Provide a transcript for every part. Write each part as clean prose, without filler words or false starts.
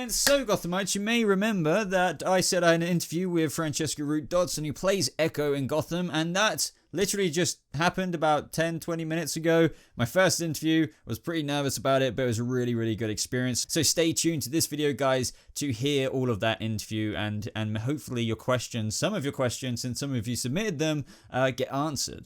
And so, Gothamites, you may remember that I said I had an interview with Francesca Root-Dodson, who plays Ecco in Gotham, and that literally just happened about 10-20 minutes ago. My first interview, was pretty nervous about it, but it was a really, really good experience. So stay tuned to this video, guys, to hear all of that interview and hopefully your questions, some of your questions, since some of you submitted them, get answered.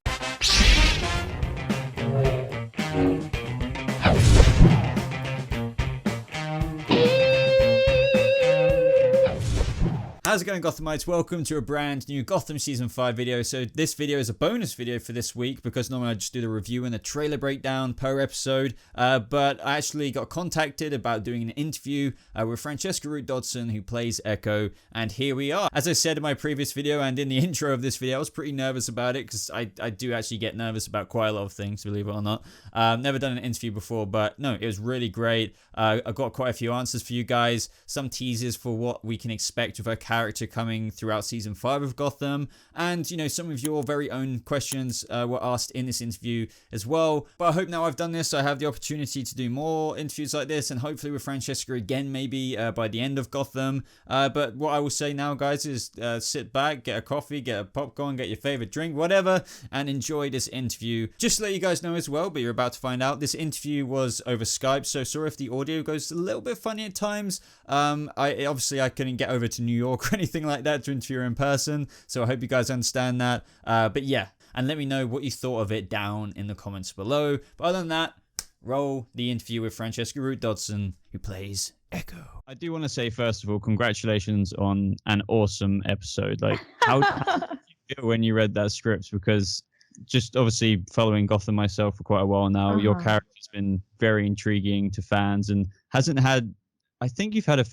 How's it going, Gothamites? Welcome to a brand new Gotham Season 5 video. So this video is a bonus video for this week because normally I just do the review and the trailer breakdown per episode. But I actually got contacted about doing an interview with Francesca Root-Dodson, who plays Ecco. And here we are. As I said in my previous video and in the intro of this video, I was pretty nervous about it because I do actually get nervous about quite a lot of things, believe it or not. Never done an interview before, but no, it was really great. I got quite a few answers for you guys, some teasers for what we can expect with her character coming throughout season 5 of Gotham, and you know, some of your very own questions were asked in this interview as well. But I hope now I've done this, I have the opportunity to do more interviews like this, and hopefully with Francesca again, maybe by the end of Gotham. But what I will say now, guys, is sit back, get a coffee, get a popcorn, get your favorite drink, whatever, and enjoy this interview. Just to let you guys know as well, but you're about to find out, this interview was over Skype, so sorry if the audio goes a little bit funny at times. Obviously I couldn't get over to New York or anything like that to interview her in person, so I hope you guys understand that. But yeah, and let me know what you thought of it down in the comments below. But other than that, roll the interview with Francesca Root-Dodson, who plays Ecco. I do want to say, first of all, congratulations on an awesome episode. Like, how did you feel when you read that script? Because just obviously following Gotham myself for quite a while now, your character's been very intriguing to fans and hasn't had, I think you've had a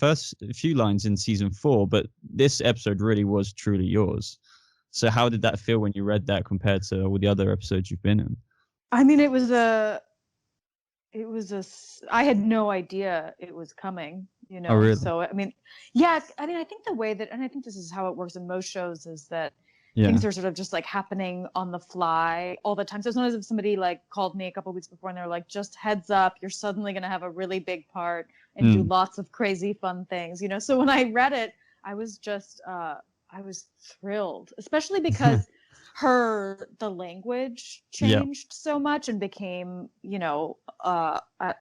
few lines in season 4, but this episode really was truly yours. So how did that feel when you read that compared to all the other episodes you've been in? I mean, I had no idea it was coming, you know. Oh, really? So, I mean, yeah, I mean, I think the way that, and I think this is how it works in most shows, is that things are sort of just like happening on the fly all the time. So it's not as if somebody like called me a couple of weeks before and they're like, just heads up, you're suddenly going to have a really big part and do lots of crazy fun things, you know? So when I read it, I was just, I was thrilled, especially because the language changed so much and became, you know,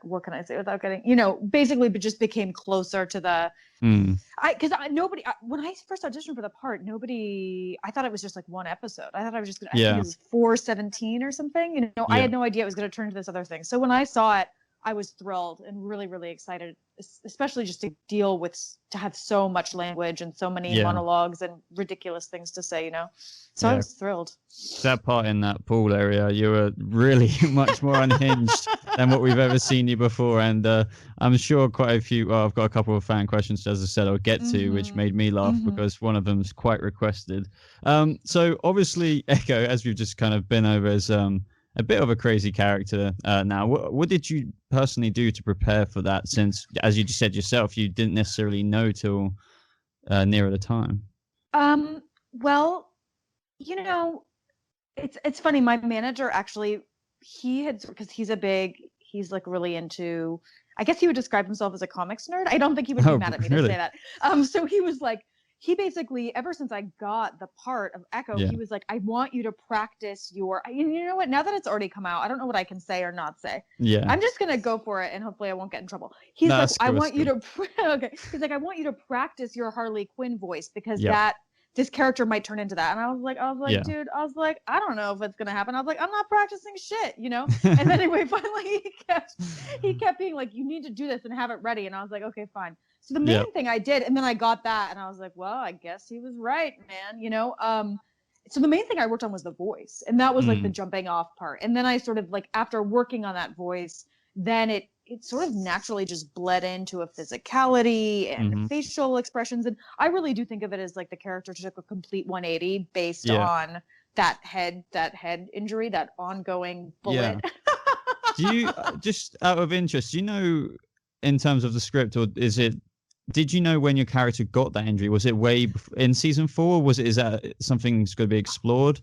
what can I say without getting, you know, basically just became closer to the, when I first auditioned for the part, I thought it was just like one episode. I thought I was just I think it was 4:17 or something, you know. I had no idea it was going to turn into this other thing. So when I saw it, I was thrilled and really, really excited, especially just to have so much language and so many monologues and ridiculous things to say, you know? So I was thrilled. That part in that pool area, you were really much more unhinged than what we've ever seen you before. And I'm sure quite a few, I've got a couple of fan questions, as I said, I'll get to, which made me laugh because one of them is quite requested. So obviously, Ecco, as we've just kind of been over, is a bit of a crazy character now. What did you personally do to prepare for that, since, as you just said yourself, you didn't necessarily know till nearer the time? Well, you know, it's funny. My manager actually, because he's like really into, I guess he would describe himself as a comics nerd. I don't think he would be mad at me to say that. So he was like, he basically, ever since I got the part of Ecco, he was like, I want you to practice you know what, now that it's already come out, I don't know what I can say or not say. Yeah. I'm just going to go for it and hopefully I won't get in trouble. He's like, I want you to, He's like, I want you to practice your Harley Quinn voice because this character might turn into that. And I was like, dude, I don't know if it's going to happen. I was like, I'm not practicing shit, you know? And then anyway, finally he kept being like, you need to do this and have it ready. And I was like, okay, fine. So the main thing I did, and then I got that and I was like, well, I guess he was right, man, you know? So the main thing I worked on was the voice, and that was like the jumping off part. And then I sort of like, after working on that voice, then it sort of naturally just bled into a physicality and facial expressions. And I really do think of it as like the character took a complete 180 based on that head injury, that ongoing bullet. Do you, just out of interest, do you know, in terms of the script, or did you know when your character got that injury? Was it way in season 4? Is that something that's going to be explored?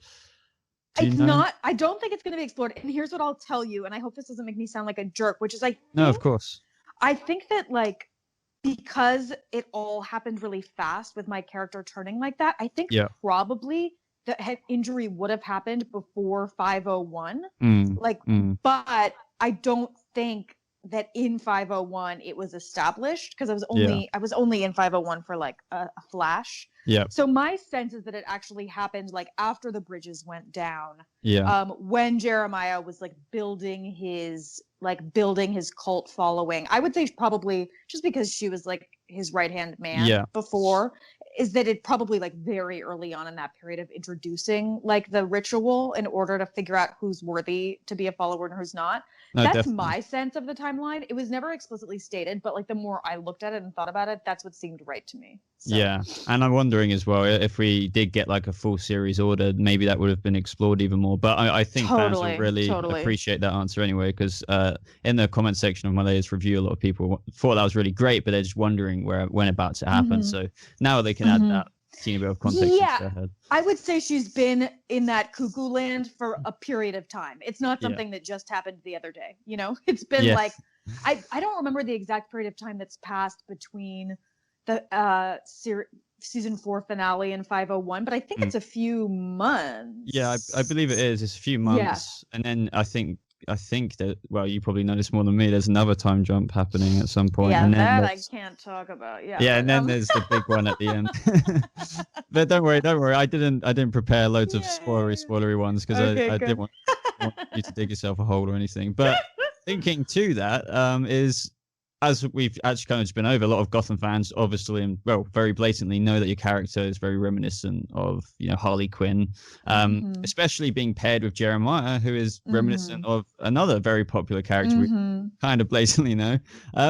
It's not. I don't think it's going to be explored. And here's what I'll tell you, and I hope this doesn't make me sound like a jerk, which is no, of course. I think that like because it all happened really fast with my character turning like that, I think probably the head injury would have happened before 501. But I don't think that in 501 it was established, because I was only in 501 for like a flash. So my sense is that it actually happened like after the bridges went down. When Jeremiah was like building his cult following. I would say probably just because she was like his right-hand man before, is that it probably like very early on in that period of introducing like the ritual in order to figure out who's worthy to be a follower and who's not. No, that's definitely. My sense of the timeline. It was never explicitly stated, but like the more I looked at it and thought about it, that's what seemed right to me. So. Yeah, and I'm wondering as well if we did get like a full series ordered, maybe that would have been explored even more. But I think fans will really appreciate that answer anyway, because in the comment section of my latest review, a lot of people thought that was really great, but they're just wondering when about to happen. So now they can add that teeny bit of context into their head. I would say she's been in that cuckoo land for a period of time. It's not something that just happened the other day. You know, it's been like, I don't remember the exact period of time that's passed between the season 4 finale and 501, but I think it's a few months. Yeah, I believe it is. It's a few months. And then I think that, well, you probably know this more than me, there's another time jump happening at some point. Yeah, and then that I can't talk about. Yeah, and then there's the big one at the end. But don't worry. I didn't prepare loads of spoilery ones, because I didn't want you to dig yourself a hole or anything. But thinking to that is, as we've actually kind of just been over, a lot of Gotham fans obviously, and well, very blatantly know that your character is very reminiscent of, Harley Quinn, especially being paired with Jeremiah, who is reminiscent of another very popular character we kind of blatantly know.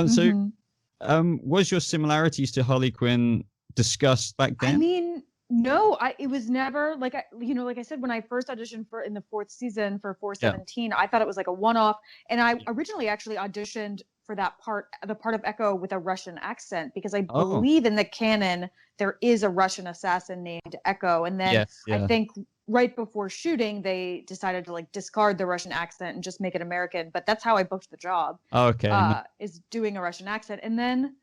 So was your similarities to Harley Quinn discussed back then? I mean, no, it was never like, like I said, when I first auditioned in the 4th season for 417, I thought it was like a one-off. And I originally actually auditioned for the part of Ecco with a Russian accent, because I believe in the canon there is a Russian assassin named Ecco. And then I think right before shooting, they decided to like discard the Russian accent and just make it American. But that's how I booked the job. Is doing a Russian accent. And then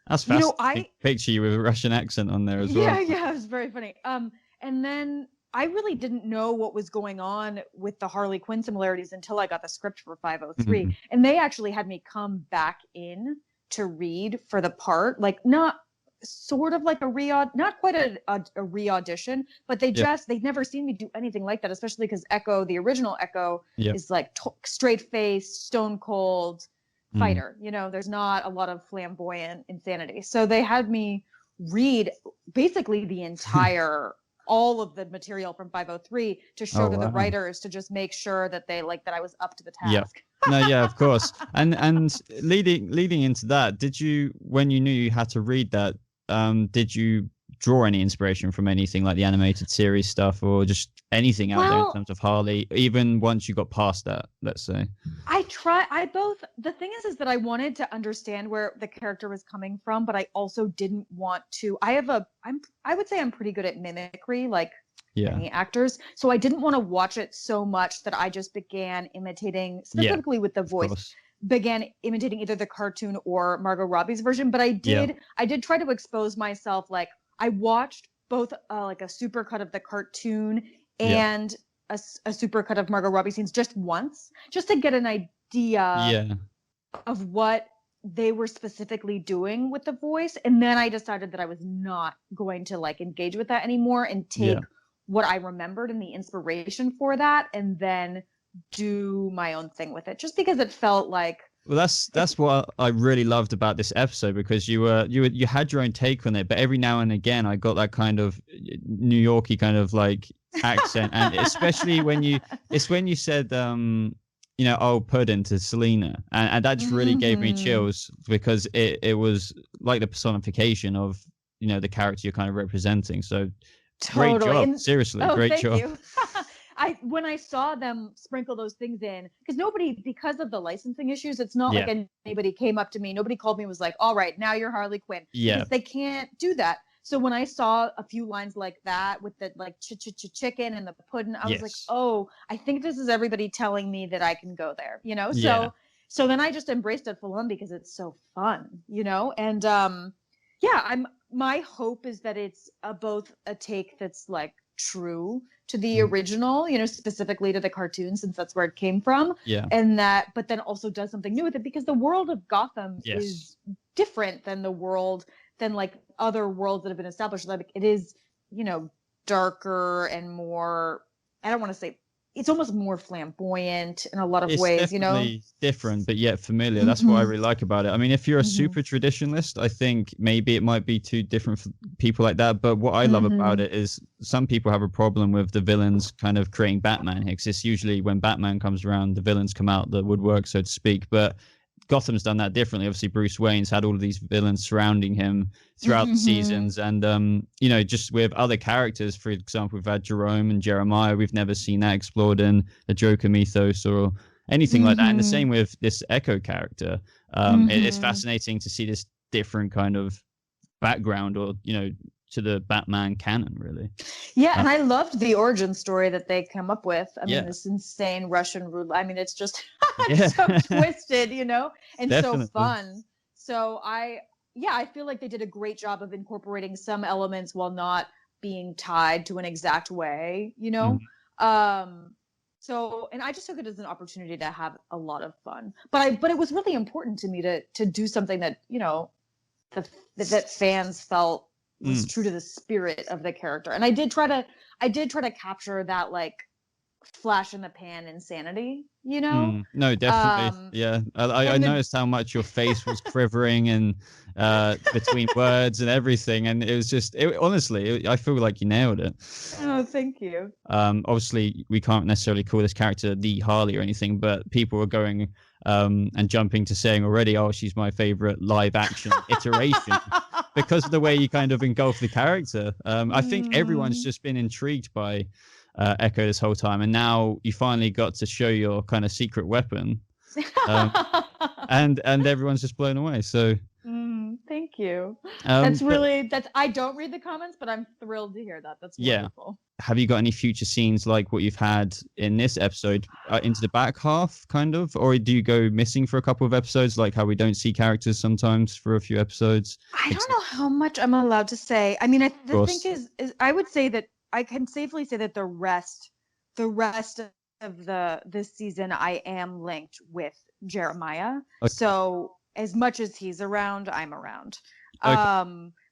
that's fascinating. I picture you with a Russian accent on there as well. Yeah, it was very funny. And then I really didn't know what was going on with the Harley Quinn similarities until I got the script for 503. And they actually had me come back in to read for the part, like not sort of like not quite a re-audition, but they'd never seen me do anything like that, especially because Ecco, the original Ecco, is like straight-faced, stone cold fighter. There's not a lot of flamboyant insanity. So they had me read basically the entire all of the material from 503 to show to the writers, to just make sure that they that I was up to the task. Of course. And leading into that, did you, when you knew you had to read that, did you draw any inspiration from anything like the animated series stuff, or just anything out there in terms of Harley, even once you got past that, let's say? The thing is that I wanted to understand where the character was coming from, but I also didn't want to. I would say I'm pretty good at mimicry, like many actors. So I didn't want to watch it so much that I just began imitating, specifically with the voice, began imitating either the cartoon or Margot Robbie's version. But I did try to expose myself. Like I watched both like a supercut of the cartoon and a supercut of Margot Robbie scenes just once, just to get an idea of what they were specifically doing with the voice. And then I decided that I was not going to like engage with that anymore and take what I remembered and the inspiration for that, and then do my own thing with it, just because it felt like. Well, that's what I really loved about this episode, because you had your own take on it, but every now and again I got that kind of New Yorkie kind of like accent, and especially when you said pudding to Selena, and that just really gave me chills, because it was like the personification of the character you're kind of representing. So great job, seriously, great job. You. When I saw them sprinkle those things in, because of the licensing issues, it's not like anybody came up to me, nobody called me and was like, all right, now you're Harley Quinn. Because they can't do that. So when I saw a few lines like that with the like chicken and the pudding, I was like, oh, I think this is everybody telling me that I can go there, So So then I just embraced it full on because it's so fun, and my hope is that it's both a take that's like true to the original, specifically to the cartoon, since that's where it came from. Yeah. And but then also does something new with it, because the world of Gotham is different than like other worlds that have been established. Like it is, darker and more, I don't want to say, it's almost more flamboyant in a lot of ways, It's definitely different, but yet familiar. That's what I really like about it. I mean, if you're a super traditionalist, I think maybe it might be too different for people like that. But what I love about it is some people have a problem with the villains kind of creating Batman here, 'cause it's usually when Batman comes around, the villains come out the woodwork, so to speak. But Gotham's done that differently. Obviously, Bruce Wayne's had all of these villains surrounding him throughout the seasons, and just with other characters, for example, we've had Jerome and Jeremiah. We've never seen that explored in a Joker mythos or anything like that. And the same with this Ecco character. It's fascinating to see this different kind of background, or to the Batman canon, really. Yeah, and I loved the origin story that they come up with. I mean, this insane Russian roulette. I mean, it's just so twisted, and Definitely. so fun. So I feel like they did a great job of incorporating some elements while not being tied to an exact way, So, and I just took it as an opportunity to have a lot of fun. But it was really important to me to do something that, that fans felt was true to the spirit of the character. And I did try to capture that like flash in the pan insanity, No, definitely. I noticed how much your face was quivering and between words and everything, and it was just honestly, I feel like you nailed it. Oh, thank you. Obviously we can't necessarily call this character the Harley or anything, but people are going and jumping to saying already, oh, she's my favorite live action iteration, because of the way you kind of engulf the character. I think everyone's just been intrigued by Ecco this whole time, and now you finally got to show your kind of secret weapon, and everyone's just blown away. So thank you. I don't read the comments, but I'm thrilled to hear that. That's wonderful. Have you got any future scenes like what you've had in this episode into the back half, kind of, or do you go missing for a couple of episodes, like how we don't see characters sometimes for a few episodes? I don't know how much I'm allowed to say. I mean, the thing is I would say that I can safely say that the rest of this season, I am linked with Jeremiah. Okay. So as much as he's around, I'm around. Okay.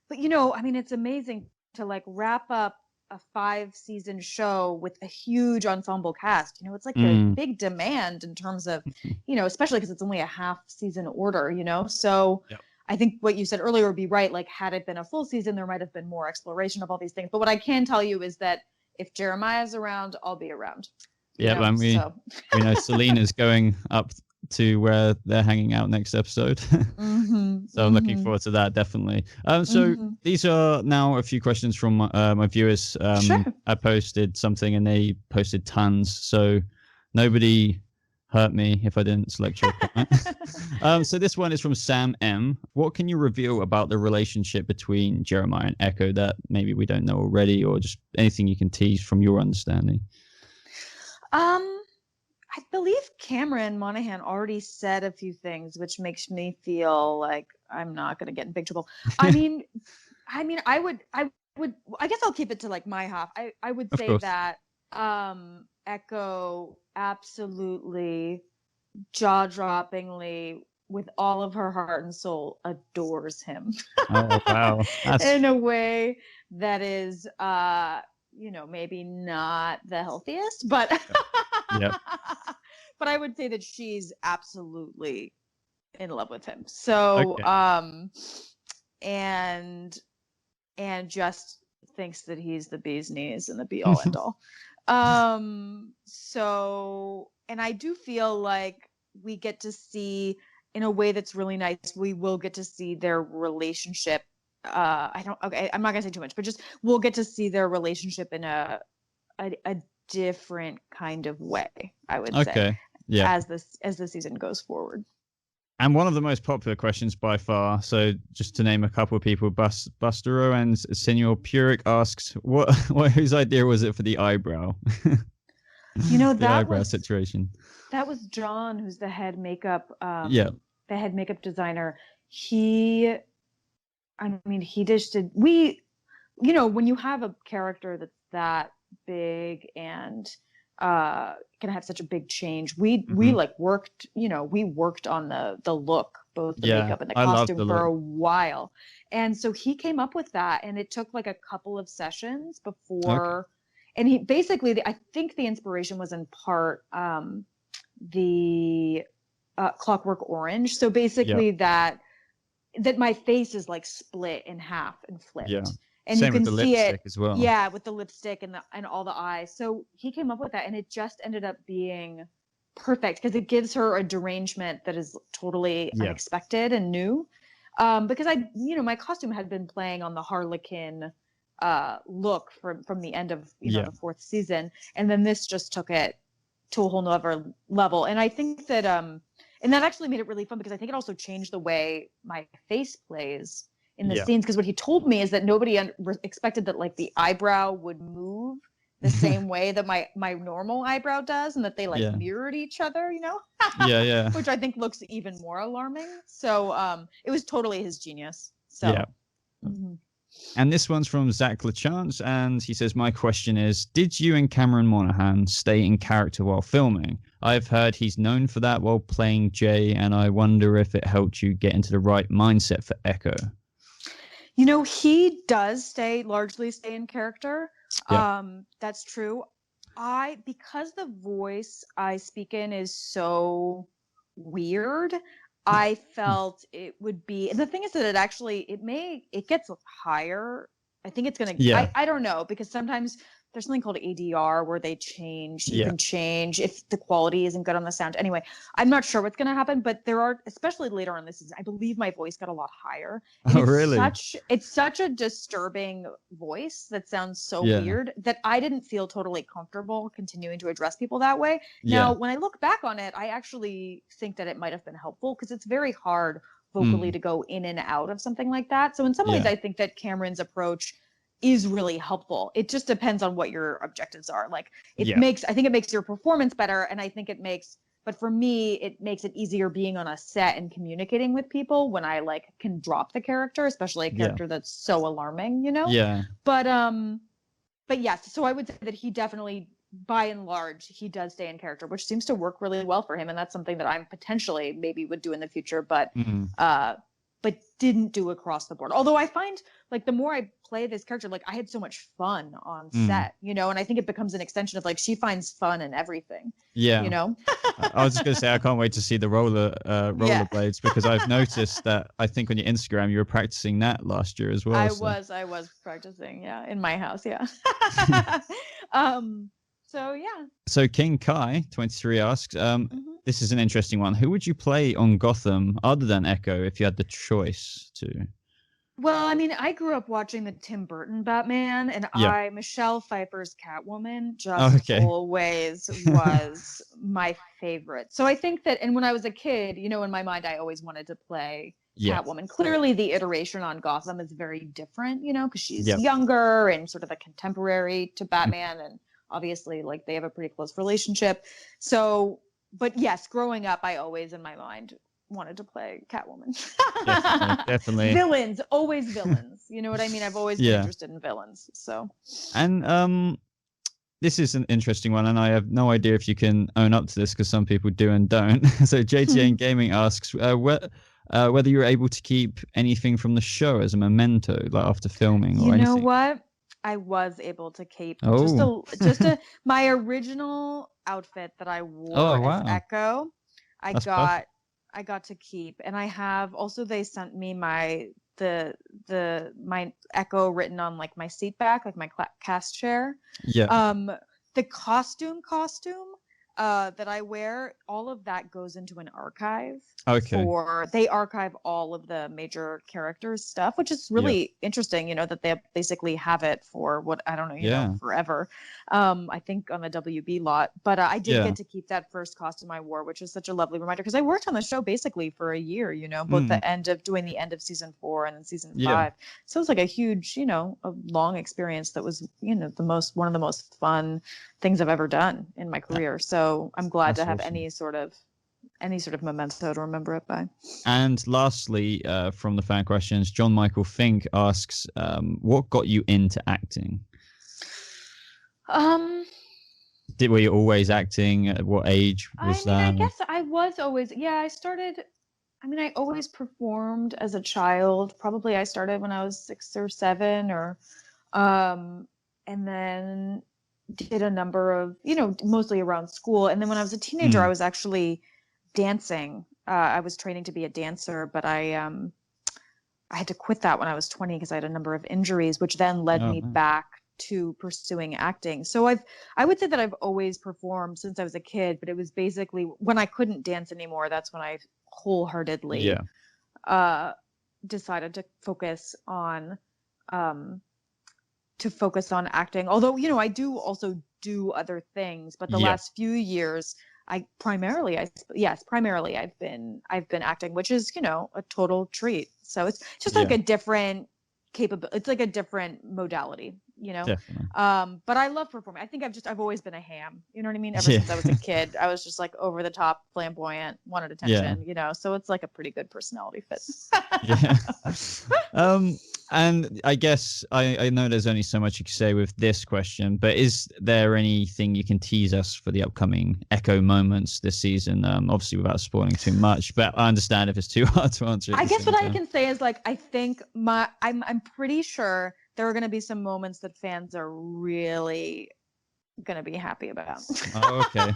But I mean, it's amazing to like wrap up a 5-season show with a huge ensemble cast. It's like a big demand in terms of, especially because it's only a half-season order. So. Yep. I think what you said earlier would be right. Like, had it been a full season, there might have been more exploration of all these things. But what I can tell you is that if Jeremiah's around, I'll be around. Yeah, and we know Selena's going up to where they're hanging out next episode. So I'm looking forward to that, definitely. So these are now a few questions from my viewers. Sure. I posted something and they posted tons. So nobody hurt me if I didn't select your comment. So this one is from Sam M. What can you reveal about the relationship between Jeremiah and Ecco that maybe we don't know already, or just anything you can tease from your understanding? I believe Cameron Monaghan already said a few things, which makes me feel like I'm not going to get in big trouble. I mean, I guess I'll keep it to like my half. I would say that Ecco absolutely jaw-droppingly, with all of her heart and soul, adores him. Oh, wow. In a way that is, maybe not the healthiest, but yep. But I would say that she's absolutely in love with him. So, okay. And just thinks that he's the bee's knees and the be all end all. So, and I do feel like we get to see, in a way that's really nice, we will get to see their relationship. I'm not gonna say too much, but just we'll get to see their relationship in a different kind of way, I would say. Yeah. As the season goes forward. And one of the most popular questions by far, so just to name a couple of people, Bustero and Senor Puric asks, what whose idea was it for the eyebrow? You know, the eyebrow situation. That was John, who's the head makeup Yeah. the head makeup designer. He just did we you know, when you have a character that's that big and can have such a big change, we like worked, you know, we worked on the look, both the makeup and the costume for a while. And so he came up with that, and it took like a couple of sessions before and he basically I think the inspiration was in part the Clockwork Orange. So basically that my face is like split in half and flipped. Yeah. And Same you can with the see lipstick it as well. Yeah, with the lipstick and all the eyes. So he came up with that, and it just ended up being perfect because it gives her a derangement that is totally unexpected and new. Because my costume had been playing on the Harlequin look from the end of the fourth season, and then this just took it to a whole nother level. And I think that and that actually made it really fun because I think it also changed the way my face plays in the scenes, because what he told me is that nobody expected that like the eyebrow would move the same way that my normal eyebrow does, and that they like mirrored each other, which I think looks even more alarming. So it was totally his genius. So And this one's from Zach LaChance, and he says, my question is, did you and Cameron Monaghan stay in character while filming? I've heard he's known for that while playing Jay, and I wonder if it helped you get into the right mindset for Ecco. You know, he does largely stay in character. That's true. Because the voice I speak in is so weird, I felt it would be, and the thing is that it gets higher. I think it's going to, I don't know, because sometimes there's something called ADR where they change. You can change if the quality isn't good on the sound. Anyway, I'm not sure what's going to happen, but there are, especially later on this season, I believe my voice got a lot higher. And really? It's such a disturbing voice that sounds so weird that I didn't feel totally comfortable continuing to address people that way. Now, when I look back on it, I actually think that it might have been helpful because it's very hard vocally to go in and out of something like that. So in some ways, I think that Cameron's approach is really helpful. It just depends on what your objectives are. Like I think it makes your performance better. And I think but for me, it makes it easier being on a set and communicating with people when I like can drop the character, especially a character that's so alarming, But yes, so I would say that he definitely, by and large, he does stay in character, which seems to work really well for him. And that's something that I'm potentially maybe would do in the future, but didn't do across the board. Although I find like the more I play this character, like I had so much fun on set, and I think it becomes an extension of like, she finds fun in everything. I was just going to say, I can't wait to see the rollerblades because I've noticed that I think on your Instagram, you were practicing that last year as well. I was practicing. Yeah. In my house. Yeah. So King Kai 23 asks, this is an interesting one. Who would you play on Gotham other than Ecco if you had the choice to? Well, I mean, I grew up watching the Tim Burton Batman, and Michelle Pfeiffer's Catwoman always was my favorite. So I think that, and when I was a kid, in my mind, I always wanted to play Catwoman. Clearly, the iteration on Gotham is very different, because she's younger and sort of a contemporary to Batman, and obviously, like, they have a pretty close relationship. So, but yes, growing up, I always, in my mind, wanted to play Catwoman. Definitely. Villains, always villains. You know what I mean? I've always been interested in villains. So. And this is an interesting one, and I have no idea if you can own up to this because some people do and don't. So JTN Gaming asks whether you're able to keep anything from the show as a memento, like after filming or anything. You know what? I was able to keep just my original outfit that I wore as Ecco. I got to keep, and I have also, they sent me my Ecco written on like my seat back, like my cast chair. The costume that I wear, all of that goes into an archive. They archive all of the major characters' stuff, which is really interesting, that they basically have it for what, I don't know, forever. I think on the WB lot, but I did get to keep that first costume I wore, which is such a lovely reminder because I worked on the show basically for a year, both the end of season 4 and then season 5. So it was like a huge, a long experience that was, one of the most fun things I've ever done in my career. So I'm glad to have awesome. any sort of memento to remember it by. And lastly, from the fan questions, John Michael Fink asks, what got you into acting? Were you always acting? At what age was that? I guess I was always, I always performed as a child. Probably I started when I was 6 or 7 and then did a number of, mostly around school. And then when I was a teenager, I was actually dancing. I was training to be a dancer, but I had to quit that when I was 20 because I had a number of injuries, which then led me back to pursuing acting. So I would say that I've always performed since I was a kid, but it was basically when I couldn't dance anymore, that's when I wholeheartedly decided to focus on acting. Although, I do also do other things, but the last few years primarily I've been acting, which is, a total treat. So it's just like a different capability. It's like a different modality, Definitely. But I love performing. I think I've always been a ham, you know what I mean? Ever since I was a kid, I was just like over the top, flamboyant, wanted attention, so it's like a pretty good personality fit. And I guess I know there's only so much you can say with this question, but is there anything you can tease us for the upcoming Ecco moments this season? Obviously without spoiling too much, but I understand if it's too hard to answer. I guess what I can say is I think I'm pretty sure there are going to be some moments that fans are really going to be happy about. Oh, okay.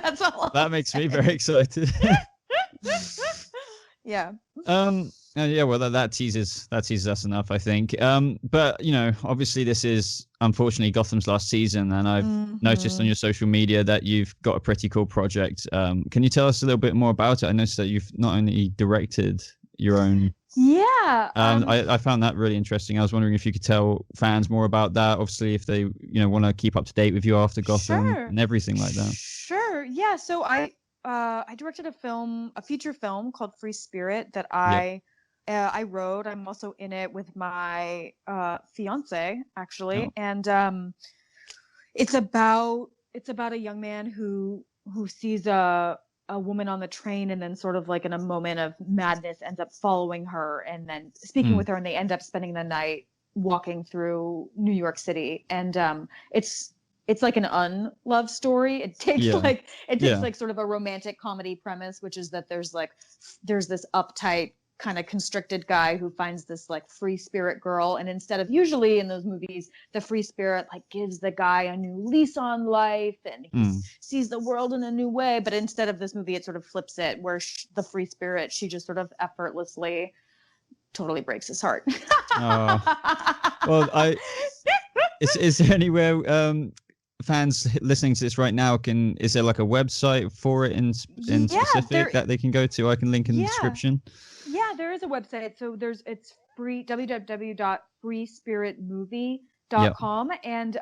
That's all. That makes me very excited. Yeah. Well, that teases us enough, I think. But obviously this is unfortunately Gotham's last season, and I've noticed on your social media that you've got a pretty cool project. Can you tell us a little bit more about it? I noticed that you've not only directed your own. Yeah. I found that really interesting. I was wondering if you could tell fans more about that. Obviously, if they want to keep up to date with you after Gotham and everything like that. Sure. Yeah. So I directed a feature film called Free Spirit that I wrote. I'm also in it with my fiance, actually, and it's about a young man who sees a woman on the train, and then sort of like in a moment of madness ends up following her and then speaking with her, and they end up spending the night walking through New York City, and it's like an unloved story. It takes like sort of a romantic comedy premise, which is that there's this uptight kind of constricted guy who finds this like free spirit girl, and instead of usually in those movies the free spirit like gives the guy a new lease on life and he sees the world in a new way, but instead of this movie it sort of flips it where the free spirit, she just sort of effortlessly totally breaks his heart. Well, is there anywhere fans listening to this right now is there like a website for it in specific that they can go to? I can link in the description. Yeah, there is a website. So it's free, www.freespiritmovie.com. And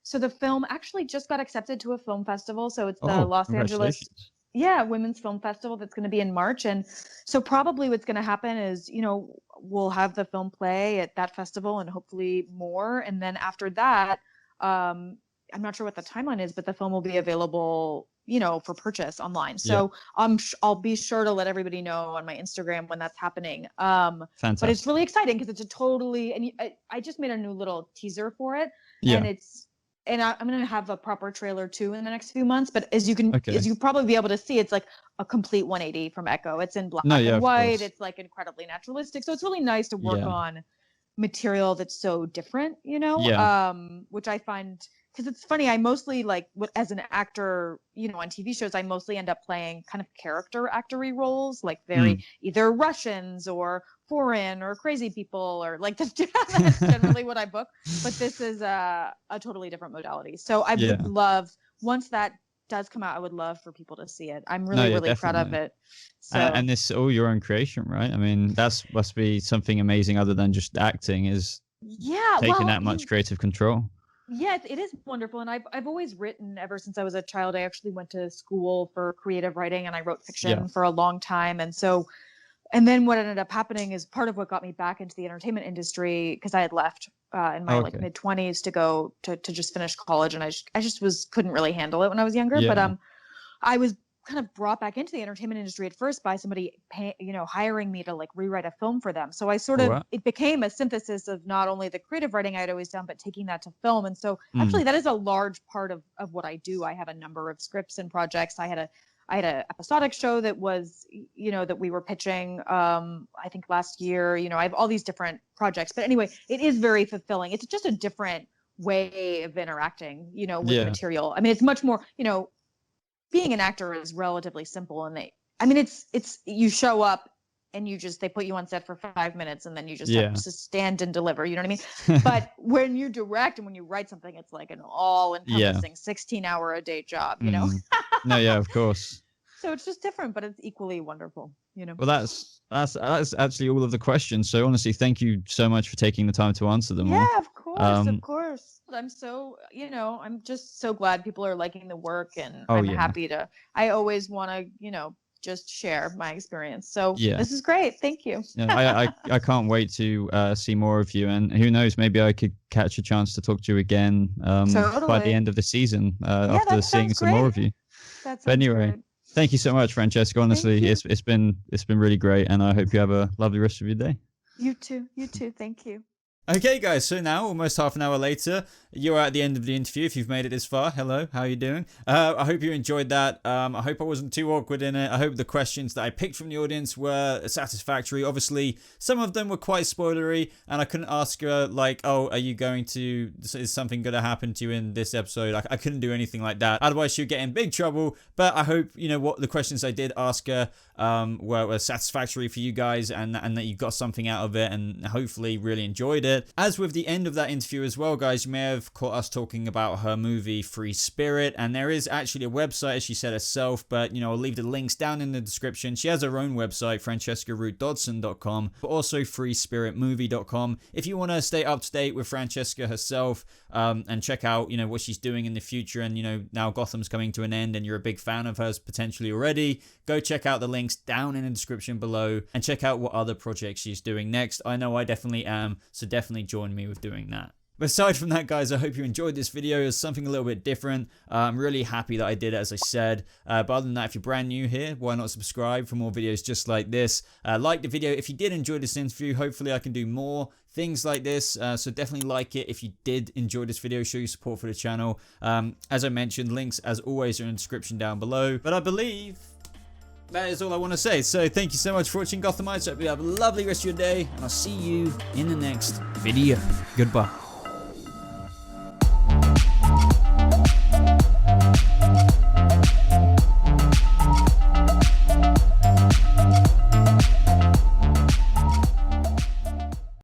so the film actually just got accepted to a film festival. So it's the Los Angeles Women's Film Festival that's going to be in March. And so probably what's going to happen is, we'll have the film play at that festival and hopefully more. And then after that, I'm not sure what the timeline is, but the film will be available, for purchase online. So I'll be sure to let everybody know on my Instagram when that's happening. Fantastic. But it's really exciting because it's and I just made a new little teaser for it, and I'm going to have a proper trailer too in the next few months. But as you probably be able to see, it's like a complete 180 from Echo. It's in black and white. It's like incredibly naturalistic. So it's really nice to work on material that's so different, which I find. Because it's funny, I mostly as an actor, on TV shows, I mostly end up playing kind of character actory roles, like very either Russians or foreign or crazy people, or like that's generally what I book. But this is a totally different modality. So I would love, once that does come out, I would love for people to see it. I'm really proud of it. So, and it's all your own creation, right? I mean, must be something amazing other than just acting, is taking that much creative control. Yeah, it is wonderful. And I've always written ever since I was a child. I actually went to school for creative writing and I wrote fiction for a long time. And then what ended up happening is part of what got me back into the entertainment industry, because I had left in my like mid 20s to go to just finish college, and I just couldn't really handle it when I was younger. Yeah. But I was kind of brought back into the entertainment industry at first by somebody hiring me to like rewrite a film for them. So I sort of it became a synthesis of not only the creative writing I'd always done, but taking that to film. And so actually that is a large part of what I do. I have a number of scripts and projects. I had a episodic show that was, that we were pitching, I think last year. I have all these different projects, but anyway, it is very fulfilling. It's just a different way of interacting, with material. I mean, it's much more, being an actor is relatively simple, and it's you show up and they put you on set for 5 minutes, and then you just have to stand and deliver. You know what I mean? But when you direct and when you write something, it's like an all-encompassing 16-hour-a-day job. No, yeah, of course. So it's just different, but it's equally wonderful. Well, that's actually all of the questions. So honestly, thank you so much for taking the time to answer them all. Yeah, of course. I'm so, I'm just so glad people are liking the work, and I'm happy I always want to, just share my experience. So this is great. Thank you. I can't wait to see more of you, and who knows, maybe I could catch a chance to talk to you again by the end of the season after seeing some more of you. But anyway, thank you so much, Francesca. Honestly, it's been really great, and I hope you have a lovely rest of your day. You too. Thank you. Okay, guys, so now, almost half an hour later, you're at the end of the interview. If you've made it this far, hello, how are you doing? I hope you enjoyed that. I hope I wasn't too awkward in it. I hope the questions that I picked from the audience were satisfactory. Obviously, some of them were quite spoilery, and I couldn't ask her, like, oh, are you going to, is something going to happen to you in this episode? I couldn't do anything like that. Otherwise, she'd get in big trouble. But I hope, what the questions I did ask her were satisfactory for you guys, and that you got something out of it, and hopefully really enjoyed it. As with the end of that interview as well, guys, you may have caught us talking about her movie Free Spirit, and there is actually a website, as she said herself, but I'll leave the links down in the description. She has her own website, Francesca Root-Dodson.com, but also freespiritmovie.com. If you want to stay up to date with Francesca herself, and check out what she's doing in the future, and now Gotham's coming to an end, and you're a big fan of hers potentially already, go check out the links down in the description below and check out what other projects she's doing next. I know I definitely am, so definitely join me with doing that. But aside from that, guys, I hope you enjoyed this video. It's something a little bit different. I'm really happy that I did it, as I said. But other than that, if you're brand new here, why not subscribe for more videos just like this? Like the video if you did enjoy this interview. Hopefully I can do more things like this, so definitely like it if you did enjoy this video. Show your support for the channel. As I mentioned, links as always are in the description down below. But I believe that is all I want to say. So thank you so much for watching, Gothamites. I hope you have a lovely rest of your day, and I'll see you in the next video. Goodbye.